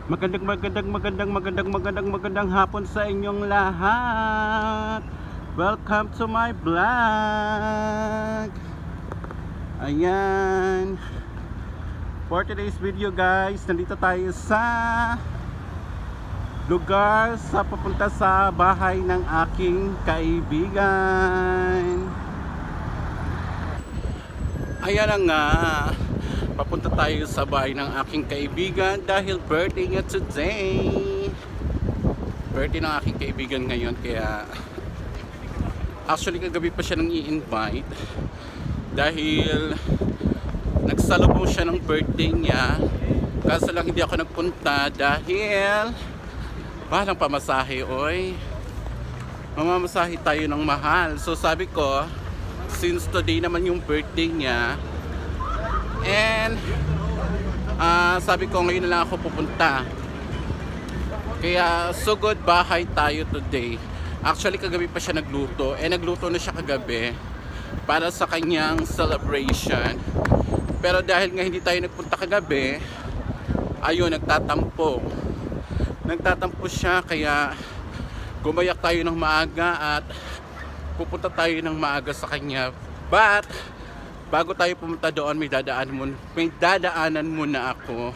Magandang hapon sa inyong lahat. Welcome to my vlog. Ayan. For today's video guys, nandito tayo sa lugar sa papunta sa bahay ng aking kaibigan. Ayan na nga. Papunta tayo sa bahay ng aking kaibigan dahil birthday niya today. Birthday ng aking kaibigan ngayon, kaya actually kagabi pa siya nang i-invite dahil nagsalubong siya ng birthday niya. Kaso lang hindi ako nagpunta dahil bahalang pamasahe, oy. Mamamasahe tayo ng mahal. So sabi ko, since today naman yung birthday niya, and sabi ko ngayon na lang ako pupunta. Kaya so good, bahay tayo today. Actually kagabi pa siya nagluto. Nagluto na siya kagabi para sa kanyang celebration. Pero dahil nga hindi tayo nagpunta kagabi, ayun, nagtatampo siya. Kaya gumayak tayo ng maaga at pupunta tayo ng maaga sa kanya. But bago tayo pumunta doon, may dadaanan muna ako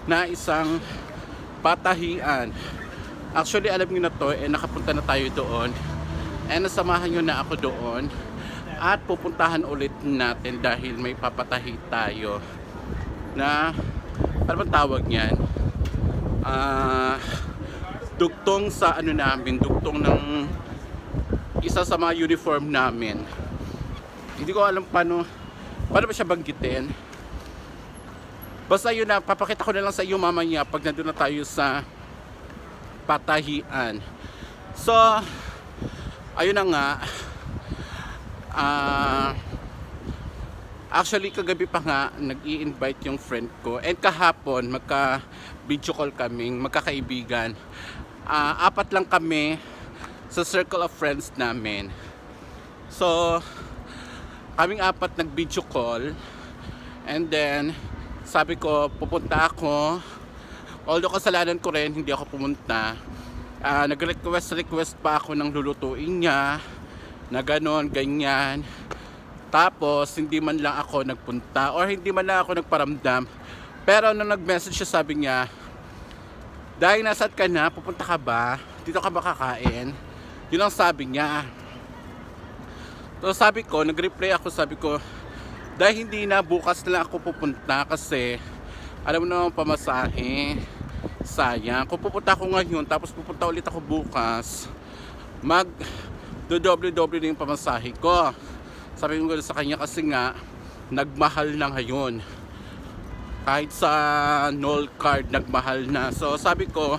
na isang patahian. Actually alam niyo na to, nakapunta na tayo doon, nasamahan niyo na ako doon, at pupuntahan ulit natin dahil may papatahi tayo na, ano bang tawag niyan, dugtong sa ano namin, dugtong ng isa sa mga uniform namin. Hindi ko alam paano ba siya banggitin. Basta yun na, papakita ko na lang sa iyo mamaya pag nandun na tayo sa patahian. So, ayun na nga. Actually, kagabi pa nga, nag-i-invite yung friend ko. And kahapon, magka-video call kaming, magkakaibigan. Apat lang kami sa circle of friends namin. So, kaming apat nag-video call, and then sabi ko pupunta ako, although kasalanan ko rin hindi ako pumunta. Nag-request pa ako ng lulutuin niya na ganon, ganyan. Tapos hindi man lang ako nagpunta or hindi man lang ako nagparamdam. Pero nung nag-message siya, sabi niya, dahil nasaan ka na, pupunta ka ba? Dito ka ba kakain? Yun ang sabi niya. So sabi ko, nag-reply ako, sabi ko, dahil hindi na, bukas na lang ako pupunta kasi alam mo naman pamasahe, sayang. Kung pupunta ako ngayon tapos pupunta ulit ako bukas, doble-doble na yung pamasahe ko. Sabi ko sa kanya kasi nga nagmahal na ngayon, kahit sa Nol card nagmahal na. So sabi ko,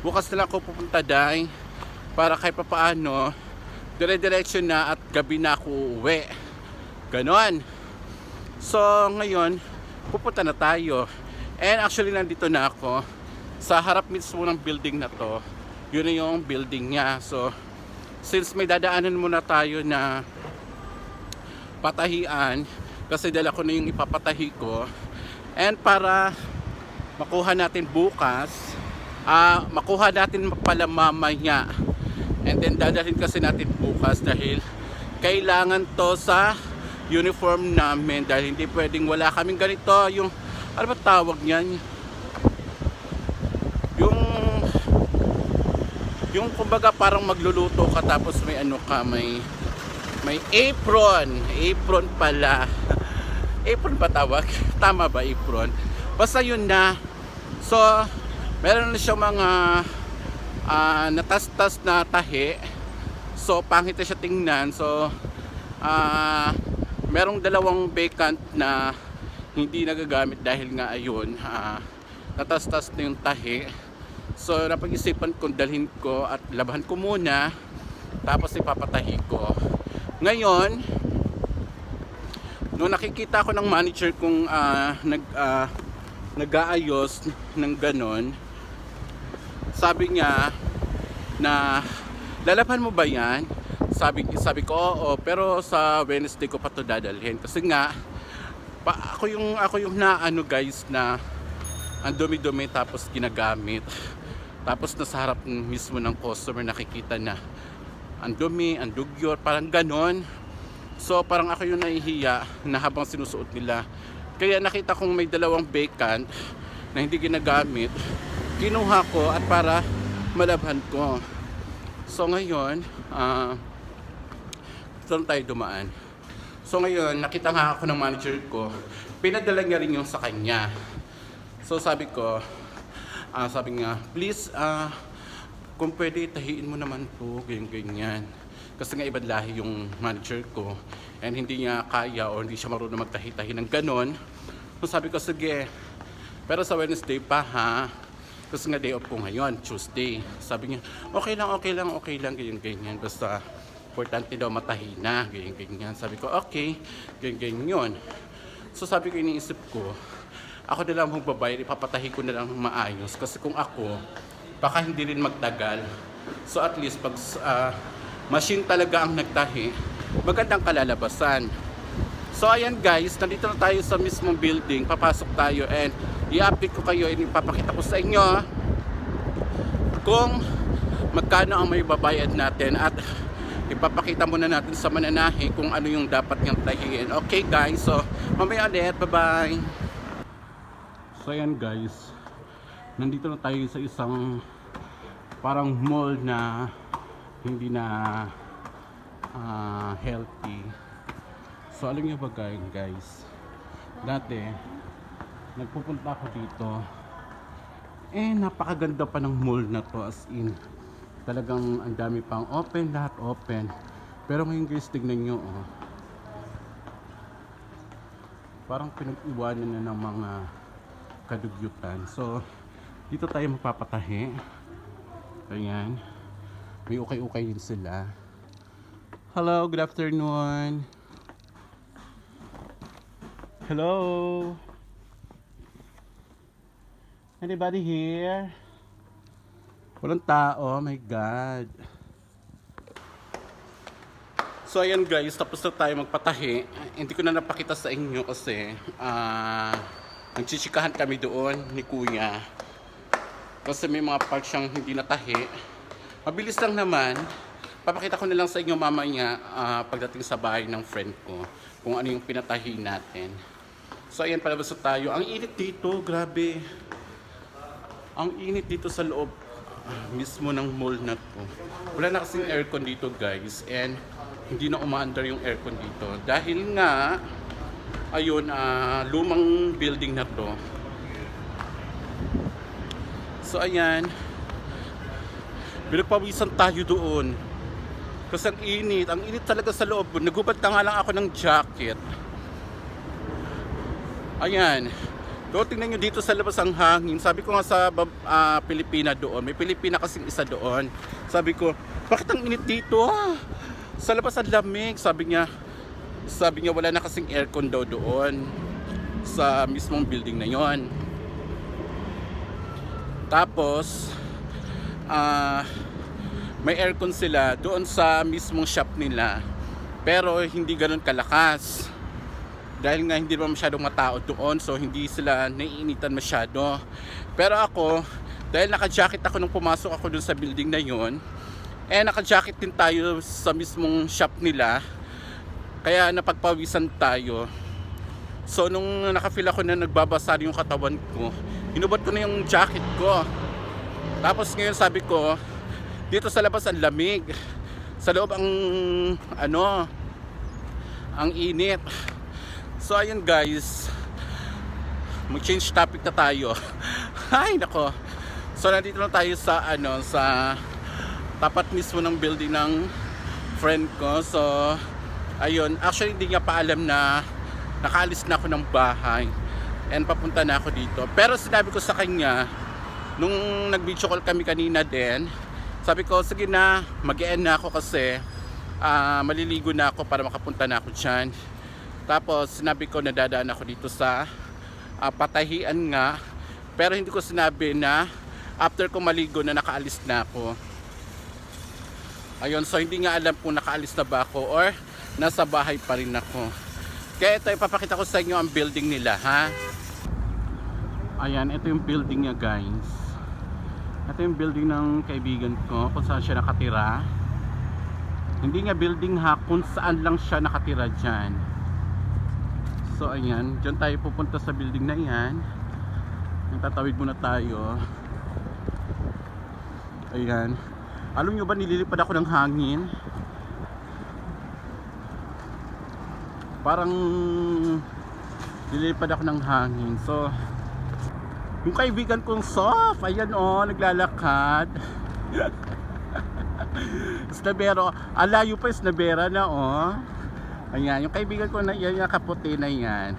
bukas na lang ako pupunta dahil para kahit papaano dire-diretso na at gabi na ako uuwi. Ganon. So ngayon pupunta na tayo. And actually nandito na ako sa harap mismo ng building na to. Yun na yung building niya. So since may dadaanan muna tayo na patahian, kasi dala ko na yung ipapatahi ko, and para makuha natin bukas, makuha natin pala mamaya, and then dadalhin kasi natin bukas dahil kailangan to sa uniform namin, dahil hindi pwedeng wala kaming ganito, yung ano ba tawag niyan, yung kumbaga parang magluluto ka tapos may ano ka, may apron pala. Apron ba tawag? Tama ba apron? Basta yun na. So meron na siya mga natastas na tahi. So pangit na siya tingnan. So merong dalawang vacant na hindi nagagamit dahil nga ayun, natastas na yung tahi. So napag-isipan kong dalhin ko at labahan ko muna, tapos ipapatahi ko. Ngayon, nung nakikita ko ng manager kung nag-aayos ng ganon, sabi niya na, lalaban mo ba yan? Sabi ko, oo, pero sa Wednesday ko pa to dadalhin. Kasi nga, ako yung naano guys, na ang dumi-dumi tapos ginagamit. Tapos nasa harap mismo ng customer nakikita na ang dumi, ang dugyot, parang ganon. So parang ako yung nahihiya na habang sinusuot nila. Kaya nakita kong may dalawang vacant na hindi ginagamit, kinuha ko at para malabhan ko. So ngayon, saan tayo dumaan? So ngayon, nakita nga ako ng manager ko, pinadala niya rin yung sa kanya. So sabi ko, sabi nga, please, kung pwede, tahiin mo naman po, ganyan. Kasi nga ibang lahi yung manager ko and hindi niya kaya o hindi siya marunong magtahi-tahi ng ganon. So sabi ko, sige, pero sa Wednesday pa ha, kasi nga day off ko ngayon, Tuesday. Sabi niya, okay lang, ganyan. Basta, importante daw matahi na, ganyan. Sabi ko, okay, ganyan. So sabi ko, iniisip ko, ako na lang magbabayad, ipapatahi ko na lang maayos. Kasi kung ako, baka hindi rin magtagal. So at least, pag machine talaga ang nagtahi, magandang kalalabasan. So ayan guys, nandito na tayo sa mismong building, papasok tayo and i-update ko kayo and ipapakita ko sa inyo kung magkano ang may babayad natin at ipapakita muna natin sa mananahi kung ano yung dapat niyang tahiin. Okay guys, so mamaya ulit, bye bye. So ayan guys, nandito na tayo sa isang parang mall na hindi na healthy. So alam niyo ba guys, dati nagpupunta ako dito napakaganda pa ng mall na to, as in talagang ang dami pang open, lahat open. Pero ngayon guys, tignan nyo parang pinag-iwanan na ng mga kadugyutan. So dito tayo magpapatahi. Ayan, may ukay-ukay din sila. Hello, good afternoon. Hello, anybody here? Walang tao, my god. So ayan guys, tapos na tayo magpatahi. Hindi ko na napakita sa inyo kasi nagchichikahan kami doon ni kuya kasi may mga parts siyang hindi natahi. Mabilis lang naman, papakita ko na lang sa inyo mamaya pagdating sa bahay ng friend ko kung ano yung pinatahi natin. So ayan, palabas na tayo. Ang init dito, grabe. Ang init dito sa loob mismo ng mall na to. Wala na kasing aircon dito guys, and hindi na umaandar yung aircon dito dahil nga ayun, lumang building na to. So ayan, pinagpawisan tayo doon kasi ang init talaga sa loob. Nagubad na nga lang ako ng jacket. Ayan, doon tingnan nyo dito sa labas ang hangin. Sabi ko nga sa Pilipina doon, may Pilipina kasing isa doon. Sabi ko, bakit ang init dito? Sa labas ang lamig. Sabi niya wala na kasing aircon daw doon sa mismong building na yon. Tapos may aircon sila doon sa mismong shop nila, pero hindi ganoon kalakas dahil nga hindi naman masyadong matao doon, so hindi sila naiinitan masyado. Pero ako, dahil naka-jacket ako nung pumasok ako doon sa building na yon, naka-jacket din tayo sa mismong shop nila, kaya napagpawisan tayo. So nung nakafeel ako na nagbabasa yung katawan ko, hinubad ko na yung jacket ko. Tapos ngayon sabi ko, dito sa labas ang lamig, sa loob ang ang init. So ayun guys, mag-change topic na tayo. Ay nako. So nandito na tayo sa sa tapat mismo ng building ng friend ko. So ayun, actually hindi niya pa alam na nakaalis na ako ng bahay and papunta na ako dito. Pero sinabi ko sa kanya nung nag-video call kami kanina din, sabi ko sige na, mag-e-end na ako kasi maliligo na ako para makapunta na ako dyan. Tapos sinabi ko na dadaan ako dito sa patahian nga, pero hindi ko sinabi na after ko maligo na nakaalis na ako. Ayun, so hindi nga alam kung nakaalis na ba ako or nasa bahay pa rin ako. Kaya ito, ipapakita ko sa inyo ang building nila, ha. Ayan, ito yung building niya guys. Ito yung building ng kaibigan ko kung saan siya nakatira. Hindi nga building ha, kung saan lang siya nakatira dyan. So ayan, dyan tayo pupunta sa building na yan. Tatawid muna tayo. Ayan. Alam nyo ba, nililipad ako ng hangin. Parang nililipad ako ng hangin. So yung kaibigan kong Sof, ayan o, naglalakad. Snabero, alayo pa, Snabera na o. Ayan, yung kaibigan ko na yan, yung kaputi na yan.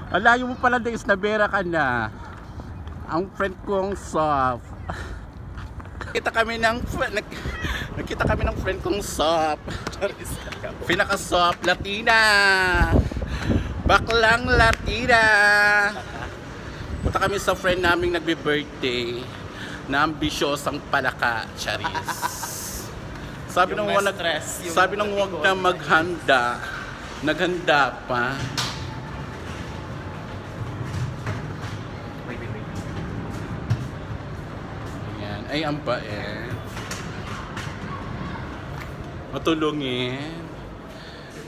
Alayo mo pala na, Snabera ka na. Ang friend kong Sof. Nakita kami ng friend kong Sof. Pinaka-Sof, Latina. Baklang Latina. Punta kami sa friend naming nagbe-birthday na ambisyosang palaka, Charis. Sabi nung wag na maghanda, naghanda pa. Ayan, ay ang bait. Matulungin.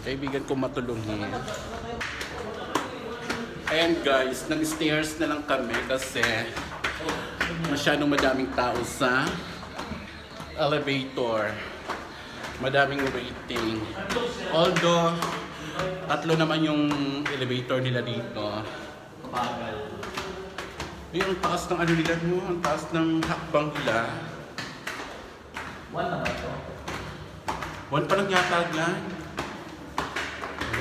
Kaibigan ko matulungin. Ayan guys, nag-stairs na lang kami kasi masyadong madaming tao sa elevator. Madaming waiting. Although, 3 naman yung elevator nila dito. Yung taas ng ano nila, no? Ang taas ng hakbang nila. 1 naman to? 1 pa lang yata yan.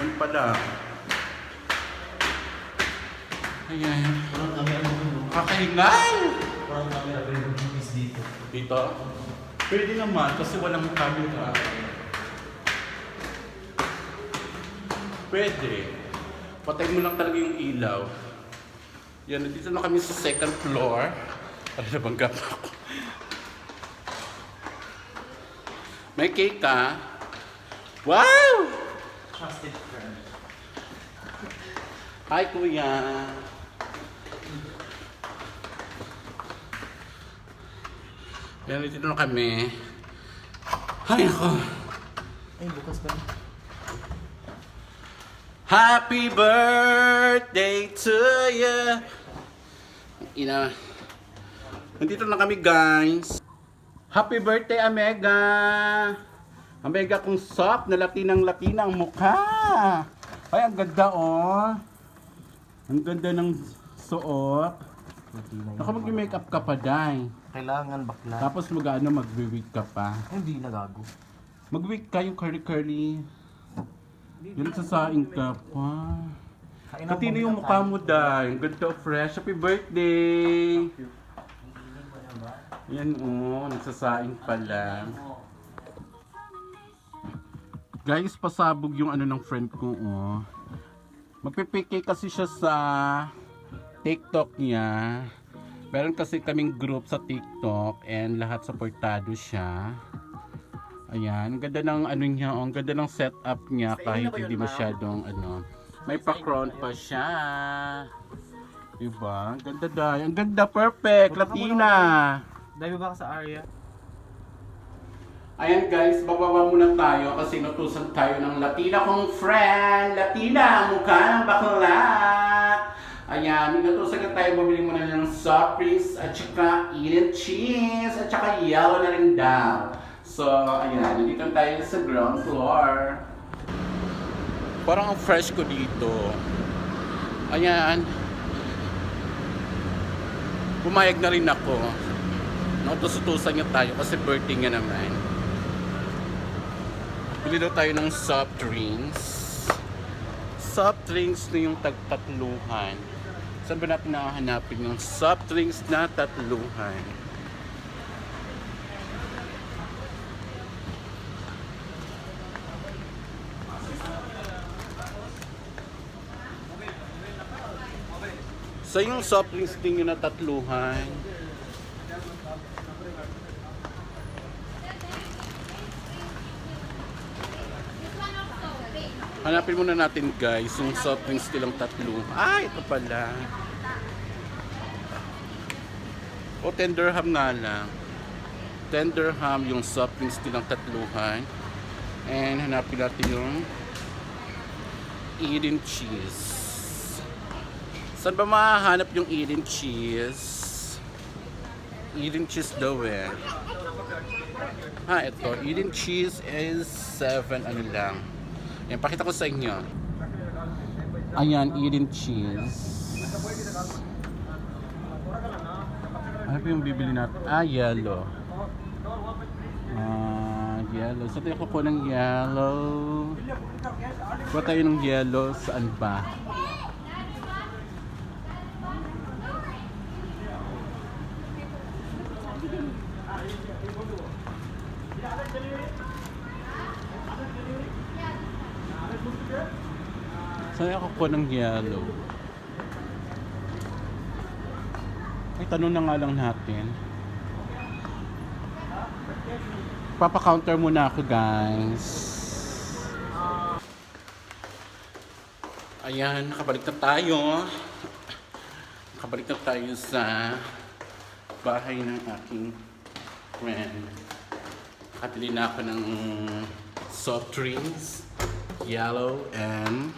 1 pa lang. Ayan. Parang camera mo. Kakahingal! Parang camera mo dito. Dito? Pwede naman kasi walang camera. Pwede. Patay mo lang talaga yung ilaw. Yan, dito na kami sa 2nd floor. Ano na bang gapa ako? May cake ka? Wow! Trusted friend. Hi, kuya. Yan, dito na kami. Ay, ako. Ay, bukas pa. Happy birthday to you. Ina. Nandito na kami, guys. Happy birthday, Amega. Amega kong soft na latinang-latina ang mukha. Ay, ang ganda, oh. Ang ganda ng suot. Ako mag-makeup ka pa, Day. Kailangan bakla. Tapos mag-wig ka pa. Hindi nagago. Mag-wig ka yung curly-curly. Yun sasaing ka pa. Katino yung mukha mo, Day. Ang ganda, fresh. Happy birthday! Yan, oh. Nagsasaing pala. Guys, pasabog yung ano ng friend ko, oh. Magpipike kasi siya sa TikTok niya. Meron kasi kaming group sa TikTok and lahat supportado siya. Ayan, ang ganda ng ano niya, ang ganda ng setup niya kahit hindi masyadong ano. May background pa siya. Diba? Ang ganda dahil. Ang ganda, perfect, Latina. Dahil ba ka sa area? Ayan guys, bababa muna tayo kasi nutusan tayo ng Latina kong friend. Latina, mukha ng bakla. Ayan, inutusan ka tayo, bumili muna ng soft drinks at saka eaten cheese at saka yellow na rin daw. So, ayan, nandito tayo sa ground floor. Parang ang fresh ko dito. Ayan. Pumayag na rin ako. Nautusan niya tayo kasi birthday niya naman. Bili daw tayo ng soft drinks. Soft drinks na yung tagtatluhan. Saan ba natin nakahanapin yung soft drinks na tatluhan? So yung soft drinks din yung natatluhan. Hanapin muna natin guys, yung soft drinks nilang tatlo. Ah, ito pala. O, 10 dirham nga lang. 10 dirham yung soft drinks nilang tatluhan. And hanapin natin yung Eden cheese. Saan ba mahahanap yung Eden cheese? Eden cheese daw eh. Ito. Eden cheese is 7 ano lang. Ayan, pakita ko sa inyo. Ayan, Eden cheese. Ano pa yung bibili natin? Yellow. Yellow. Saan tayo kukuha ng yellow? Kuha tayo ng yellow. Saan ba? Saan tayo kukuha ng yellow? Ay, tanong na nga lang natin. Papa-counter muna ako, guys. Ayan, nakabalik na tayo. Nakabalik na tayo sa bahay ng aking friend. Nakabili na ako ng soft drinks, yellow, and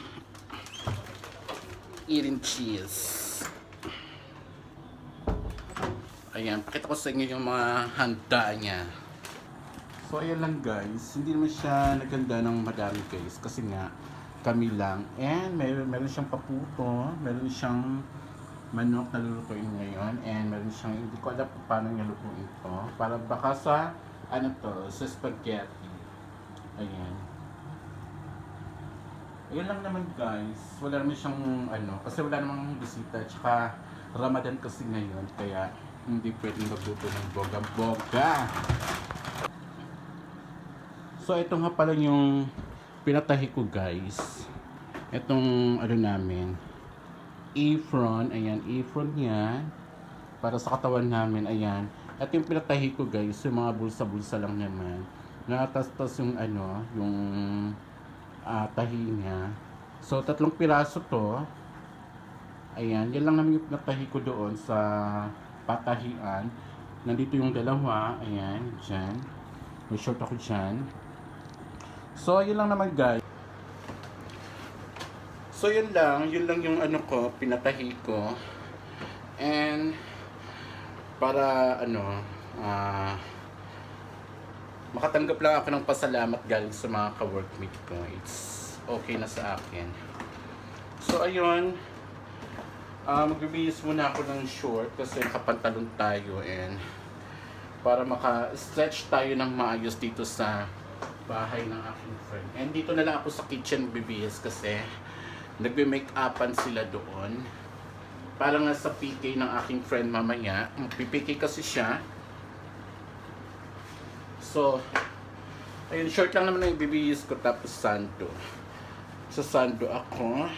Eden cheese. Ayan, pakita ko sa inyo yung mga handa niya. So, ayan lang guys. Hindi naman siya naganda ng madami guys. Kasi nga, kami lang. And meron siyang paputo. Meron siyang manok na lulutuin ngayon. And meron siyang, hindi ko alam kung paano niya lutuin ito. Para baka sa, sa spaghetti. Ayan. Ayan lang naman guys. Wala naman siyang, kasi wala namang bisita. Tsaka, Ramadan kasi ngayon. Kaya, hindi pwedeng magluto ng boga-boga. So, ito nga pala yung pinatahi ko guys. Itong namin. Apron. Ayan, apron niya. Para sa katawan namin. Ayan. At yung pinatahi ko guys, yung mga bulsa-bulsa lang naman. Nakatas-tas yung yung tahi niya. So, 3 piraso to. Ayan, yan lang naman yung pinatahi ko doon sa patahian. Nandito yung dalawa. Ayan, dyan. May short ako dyan. So, yun lang naman guys. So, yun lang yung pinatahi ko. And, para, makatanggap lang ako ng pasalamat galing sa mga ka-workmate ko. It's okay na sa akin. So, ayun. Magbibihis muna ako ng short kasi nakapantalon tayo and para maka-stretch tayo ng maayos dito sa bahay ng aking friend. And dito na lang ako sa kitchen magbibihis kasi nagbe-make-upan sila doon. Para nga sa PK ng aking friend mamaya. Mag-PK kasi siya. So, ayun, short lang naman ang ibibihis ko tapos sando. Sa sando ako.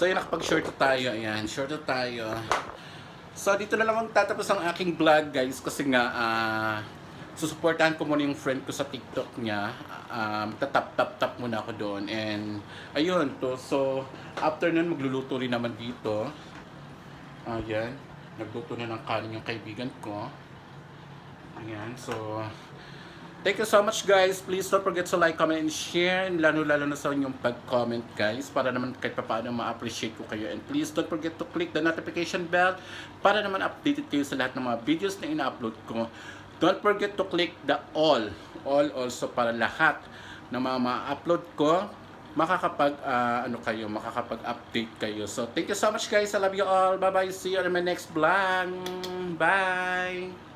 So yun, nakapag-short tayo. Ayan, short tayo. So dito na lang tatapos ang aking vlog guys. Kasi nga, susuportahan ko muna yung friend ko sa TikTok niya. Tatap-tap-tap muna ako doon. And ayun to. So after nun, magluluto rin naman dito. Ayan. Nagluto na ng kanin yung kaibigan ko. Ayan. So thank you so much guys. Please don't forget to like, comment, and share. Lalo-lalo na sa inyong pag-comment guys. Para naman kahit pa paano ma-appreciate ko kayo. And please don't forget to click the notification bell. Para naman updated kayo sa lahat ng mga videos na ina-upload ko. Don't forget to click the all also para lahat ng mga ma-upload ko. Makakapag-update kayo. So thank you so much guys. I love you all. Bye-bye. See you on my next vlog. Bye!